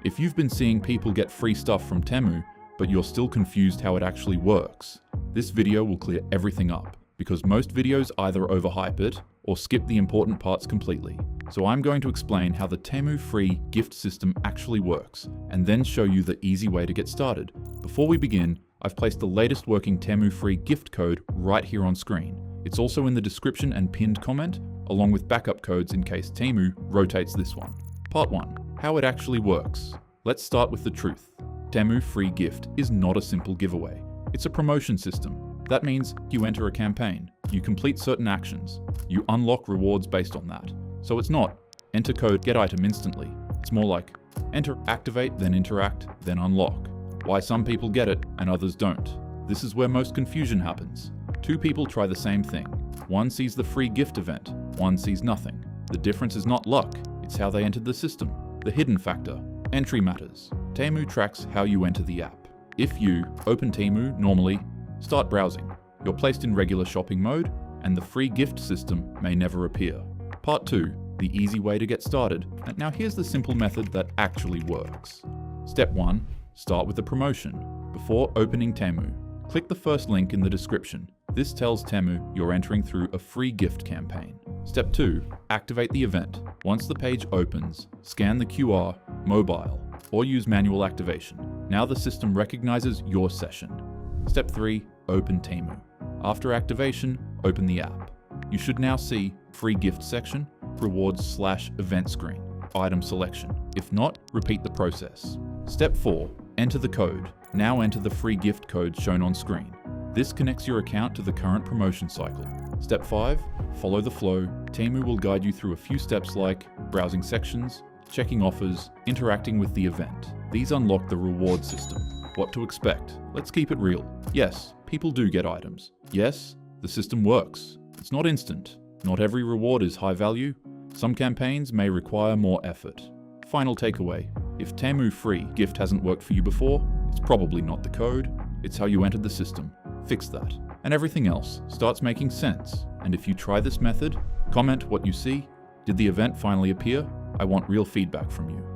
If you've been seeing people get free stuff from Temu, but you're still confused how it actually works, this video will clear everything up, because most videos either overhype it or skip the important parts completely. So I'm going to explain how the Temu FREE Gift system actually works, and then show you the easy way to get started. Before we begin, I've placed the latest working Temu FREE Gift code right here on screen. It's also in the description and pinned comment, along with backup codes in case Temu rotates this one. Part 1. How it actually works. Let's start with the truth. Temu FREE Gift is not a simple giveaway. It's a promotion system. That means you enter a campaign, you complete certain actions, you unlock rewards based on that. So it's not enter code, get item instantly. It's more like enter, activate, then interact, then unlock. Why some people get it and others don't. This is where most confusion happens. Two people try the same thing. One sees the free gift event, one sees nothing. The difference is not luck, it's how they entered the system. The hidden factor. Entry matters. Temu tracks how you enter the app. If you open Temu normally, start browsing, you're placed in regular shopping mode, and the free gift system may never appear. Part 2. The easy way to get started. And now here's the simple method that actually works. Step 1. Start with the promotion. Before opening Temu, click the first link in the description. This tells Temu you're entering through a free gift campaign. Step 2. Activate the event. Once the page opens, scan the QR, mobile, or use manual activation. Now the system recognizes your session. Step 3. Open Temu. After activation, open the app. You should now see free gift section, rewards/event screen, item selection. If not, repeat the process. Step 4. Enter the code. Now enter the free gift code shown on screen. This connects your account to the current promotion cycle. Step 5. Follow the flow. Temu will guide you through a few steps like browsing sections, checking offers, interacting with the event. These unlock the reward system. What to expect? Let's keep it real. Yes, people do get items. Yes, the system works. It's not instant. Not every reward is high value. Some campaigns may require more effort. Final takeaway. If Temu FREE Gift hasn't worked for you before, it's probably not the code. It's how you entered the system. Fix that. And everything else starts making sense. And if you try this method, comment what you see. Did the event finally appear? I want real feedback from you.